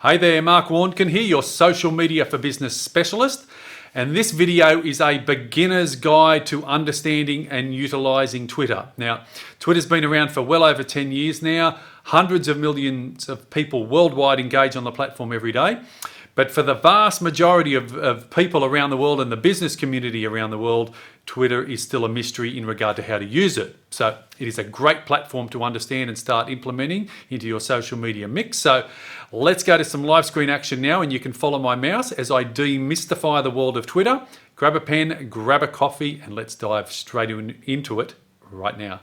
Hey there, Mark Warnkin here, your social media for business specialist. And this video is a beginner's guide to understanding and utilizing Twitter. Now, Twitter's been around for well over 10 years now. Hundreds of millions of people worldwide engage on the platform every day. But for the vast majority of people around the world and the business community around the world, Twitter is still a mystery in regard to how to use it. So it is a great platform to understand and start implementing into your social media mix. So let's go to some live screen action now, and you can follow my mouse as I demystify the world of Twitter. Grab a pen, grab a coffee, and let's dive straight into it right now.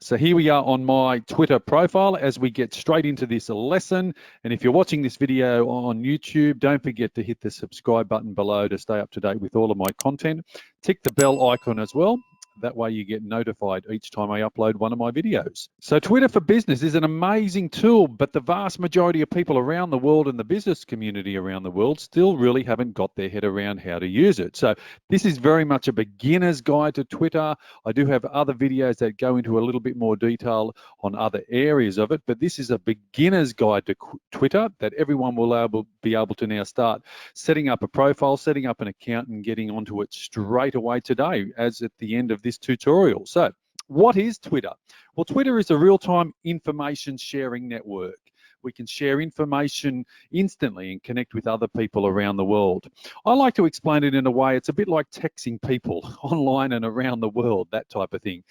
So here we are on my Twitter profile as we get straight into this lesson. And if you're watching this video on YouTube, don't forget to hit the subscribe button below to stay up to date with all of my content. Tick the bell icon as well. That way you get notified each time I upload one of my videos. So Twitter for Business is an amazing tool, but the vast majority of people around the world and the business community around the world still really haven't got their head around how to use it. So this is very much a beginner's guide to Twitter. I do have other videos that go into a little bit more detail on other areas of it, but this is a beginner's guide to Twitter that everyone will be able to now start setting up a profile, setting up an account, and getting onto it straight away today, as at the end of this tutorial. So what is Twitter? Well, Twitter is a real-time information sharing network. We can share information instantly and connect with other people around the world. I like to explain it in a way, it's a bit like texting people online and around the world, that type of thing.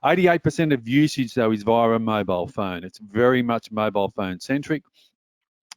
88% of usage, though, is via a mobile phone. It's very much mobile phone centric.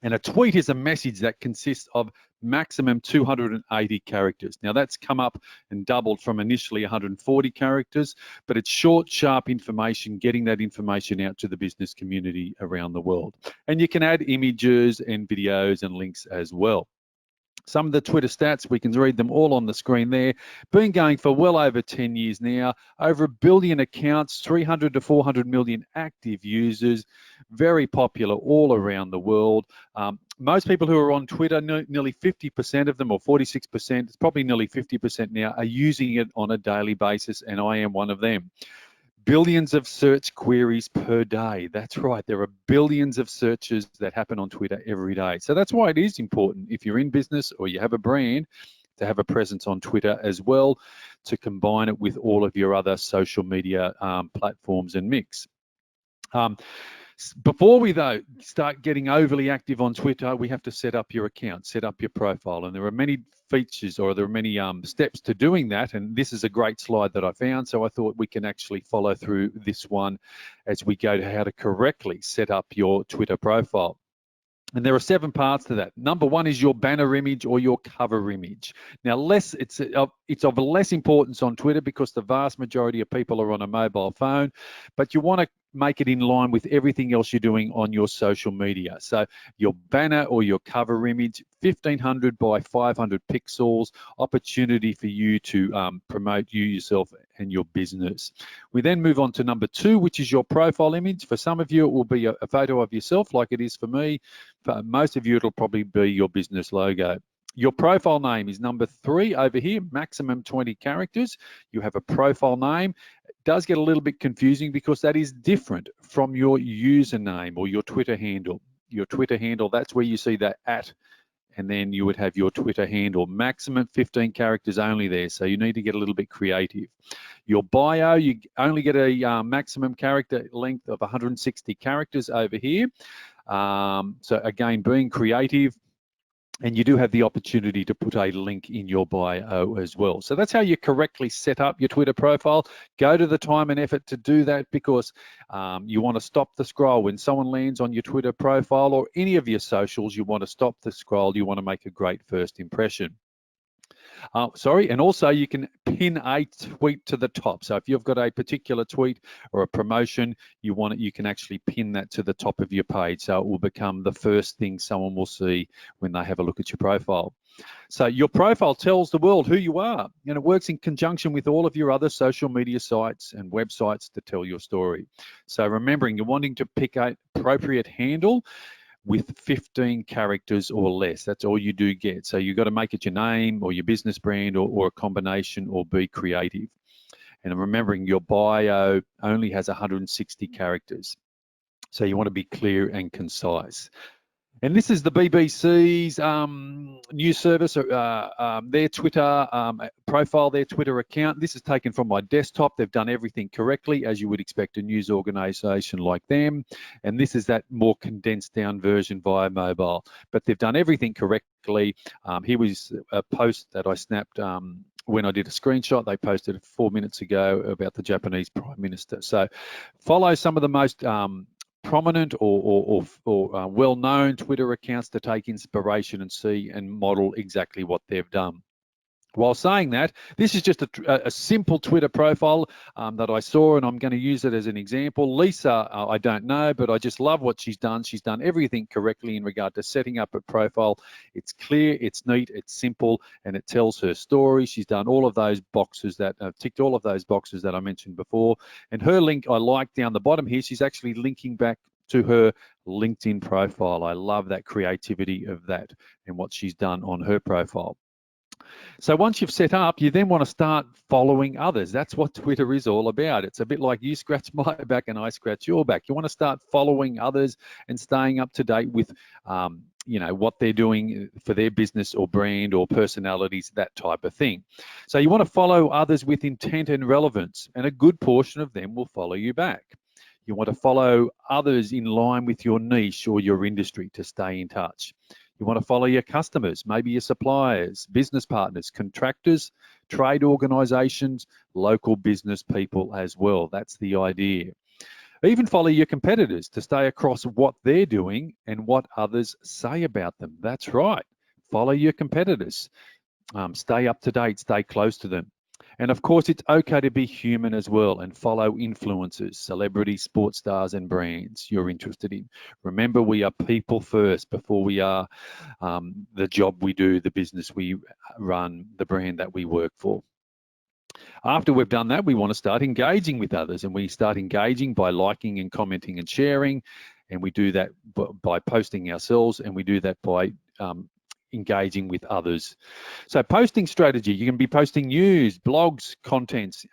And a tweet is a message that consists of maximum 280 characters. Now that's come up and doubled from initially 140 characters, but it's short, sharp information, getting that information out to the business community around the world. And you can add images and videos and links as well. Some of the Twitter stats, we can read them all on the screen there. Been going for well over 10 years now, over 1 billion accounts, 300 to 400 million active users, very popular all around the world. Most people who are on Twitter, nearly 50% of them, or 46%, it's probably nearly 50% now, are using it on a daily basis, and I am one of them. Billions of search queries per day. That's right. There are billions of searches that happen on Twitter every day. So that's why it is important, if you're in business or you have a brand, to have a presence on Twitter as well, to combine it with all of your other social media platforms and mix. Before we, though, start getting overly active on Twitter, we have to set up your account, set up your profile. And there are many features, or there are many steps to doing that. And this is a great slide that I found. So I thought we can actually follow through this one as we go to how to correctly set up your Twitter profile. And there are 7 parts to that. Number 1 is your banner image or your cover image. Now, it's of less importance on Twitter because the vast majority of people are on a mobile phone, but you want to make it in line with everything else you're doing on your social media. So your banner or your cover image, 1500 by 500 pixels, opportunity for you to promote you, yourself, and your business. We then move on to number 2, which is your profile image. For some of you, it will be a photo of yourself, like it is for me. For most of you, it'll probably be your business logo. Your profile name is number 3 over here, maximum 20 characters. You have a profile name. It does get a little bit confusing because that is different from your username or your Twitter handle. Your Twitter handle, that's where you see that @ and then you would have your Twitter handle, maximum 15 characters only there. So you need to get a little bit creative. Your bio, you only get a maximum character length of 160 characters over here. So again, being creative. And you do have the opportunity to put a link in your bio as well. So that's how you correctly set up your Twitter profile. Go to the time and effort to do that because you want to stop the scroll. When someone lands on your Twitter profile or any of your socials, you want to stop the scroll. You want to make a great first impression. And also you can pin a tweet to the top. So if you've got a particular tweet or a promotion, you can actually pin that to the top of your page. So it will become the first thing someone will see when they have a look at your profile. So your profile tells the world who you are, and it works in conjunction with all of your other social media sites and websites to tell your story. So remembering, you're wanting to pick an appropriate handle with 15 characters or less. That's all you do get. So you've got to make it your name or your business brand or a combination, or be creative. And remembering your bio only has 160 characters. So you want to be clear and concise. And this is the BBC's news service, their Twitter profile, their Twitter account. This is taken from my desktop. They've done everything correctly, as you would expect a news organisation like them. And this is that more condensed down version via mobile. But they've done everything correctly. Here was a post that I snapped when I did a screenshot. They posted it 4 minutes ago about the Japanese Prime Minister. So follow some of the most prominent or well-known Twitter accounts to take inspiration and see and model exactly what they've done. While saying that, this is just a simple Twitter profile that I saw, and I'm going to use it as an example. Lisa, I don't know, but I just love what she's done. She's done everything correctly in regard to setting up a profile. It's clear, it's neat, it's simple, and it tells her story. She's done all of those boxes that ticked all of those boxes that I mentioned before. And her link I like down the bottom here, she's actually linking back to her LinkedIn profile. I love that creativity of that and what she's done on her profile. So once you've set up, you then want to start following others. That's what Twitter is all about. It's a bit like you scratch my back and I scratch your back. You want to start following others and staying up to date with, what they're doing for their business or brand or personalities, that type of thing. So you want to follow others with intent and relevance, and a good portion of them will follow you back. You want to follow others in line with your niche or your industry to stay in touch. You want to follow your customers, maybe your suppliers, business partners, contractors, trade organisations, local business people as well. That's the idea. Even follow your competitors to stay across what they're doing and what others say about them. That's right. Follow your competitors. Stay up to date, stay close to them. And of course, it's okay to be human as well and follow influencers, celebrities, sports stars, and brands you're interested in. Remember, we are people first before we are the job we do, the business we run, the brand that we work for. After we've done that, we want to start engaging with others, and we start engaging by liking and commenting and sharing. And we do that by posting ourselves, and we do that by engaging with others. So posting strategy, you can be posting news, blogs, contents,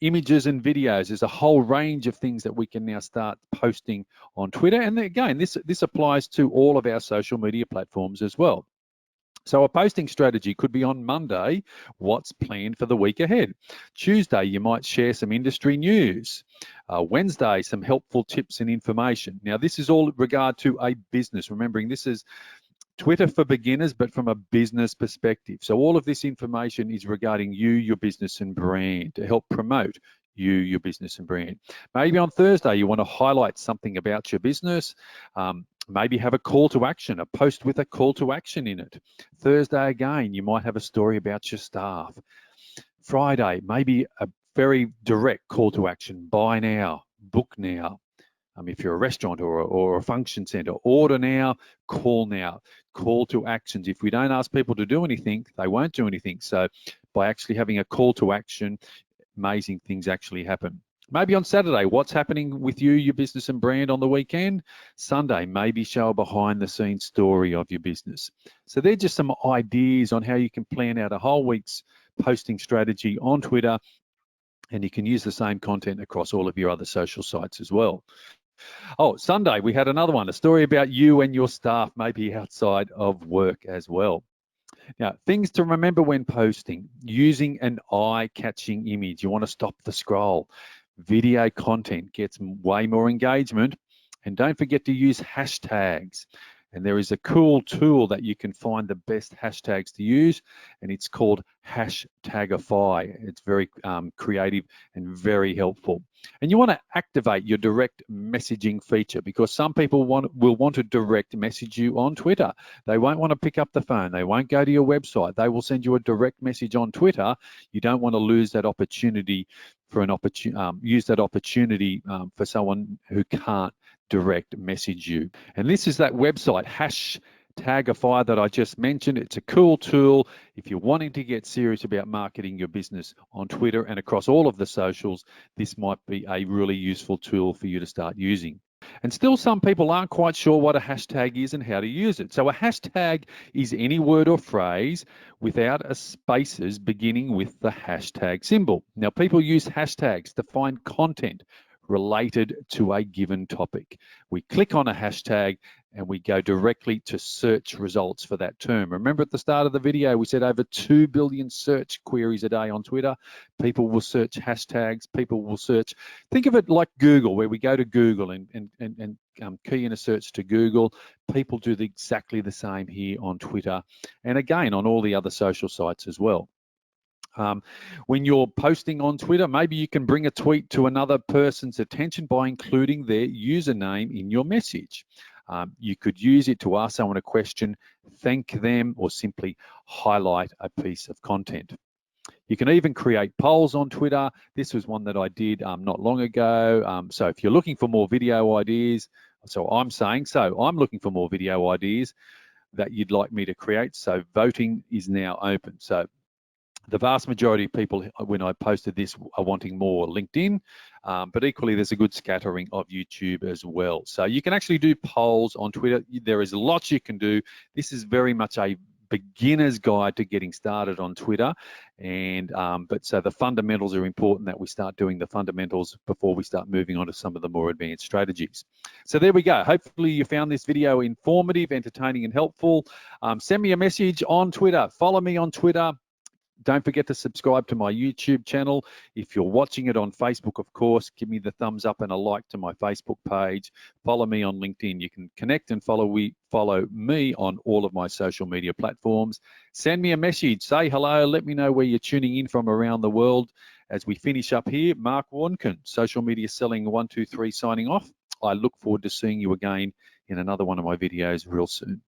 images and videos. There's a whole range of things that we can now start posting on Twitter. And again, this applies to all of our social media platforms as well. So a posting strategy could be on Monday, what's planned for the week ahead. Tuesday, you might share some industry news. Wednesday, some helpful tips and information. Now, this is all regard to a business. Remembering this is Twitter for beginners, but from a business perspective. So all of this information is regarding you, your business and brand, to help promote you, your business and brand. Maybe on Thursday, you want to highlight something about your business. Maybe have a call to action, a post with a call to action in it. Thursday, again, you might have a story about your staff. Friday, maybe a very direct call to action. Buy now, book now. If you're a restaurant or a function center, order now, call to actions. If we don't ask people to do anything, they won't do anything. So by actually having a call to action, amazing things actually happen. Maybe on Saturday, what's happening with you, your business and brand on the weekend? Sunday, maybe show a behind the scenes story of your business. So they're just some ideas on how you can plan out a whole week's posting strategy on Twitter, and you can use the same content across all of your other social sites as well. Oh, Sunday, we had another one, a story about you and your staff, maybe outside of work as well. Now, things to remember when posting: using an eye-catching image. You want to stop the scroll. Video content gets way more engagement. And don't forget to use hashtags. And there is a cool tool that you can find the best hashtags to use, and it's called Hashtagify. It's very creative and very helpful. And you want to activate your direct messaging feature, because some people will want to direct message you on Twitter. They won't want to pick up the phone. They won't go to your website. They will send you a direct message on Twitter. You don't want to lose that opportunity for use that opportunity for someone who can't direct message you. And this is that website, Hashtagify, that I just mentioned. It's a cool tool if you're wanting to get serious about marketing your business on Twitter and across all of the socials. This might be a really useful tool for you to start using. And still some people aren't quite sure what a hashtag is and how to use it. So a hashtag is any word or phrase without a spaces beginning with the hashtag symbol. Now, people use hashtags to find content related to a given topic. We click on a hashtag and we go directly to search results for that term. Remember at the start of the video, we said over 2 billion search queries a day on Twitter. People will search hashtags, people will search. Think of it like Google, where we go to Google and key in a search to Google. People do exactly the same here on Twitter, and again, on all the other social sites as well. When you're posting on Twitter, maybe you can bring a tweet to another person's attention by including their username in your message. You could use it to ask someone a question, thank them, or simply highlight a piece of content. You can even create polls on Twitter. This was one that I did not long ago. So if you're looking for more video ideas, I'm looking for more video ideas that you'd like me to create. So voting is now open. So the vast majority of people, when I posted this, are wanting more LinkedIn, but equally there's a good scattering of YouTube as well. So you can actually do polls on Twitter. There is lots you can do. This is very much a beginner's guide to getting started on Twitter, and but so the fundamentals are important, that we start doing the fundamentals before we start moving on to some of the more advanced strategies. So there we go. Hopefully you found this video informative, entertaining, and helpful. Send me a message on Twitter. Follow me on Twitter. Don't forget to subscribe to my YouTube channel. If you're watching it on Facebook, of course, give me the thumbs up and a like to my Facebook page. Follow me on LinkedIn. You can connect and follow me on all of my social media platforms. Send me a message. Say hello. Let me know where you're tuning in from around the world. As we finish up here, Mark Warnken, Social Media Selling 123, signing off. I look forward to seeing you again in another one of my videos real soon.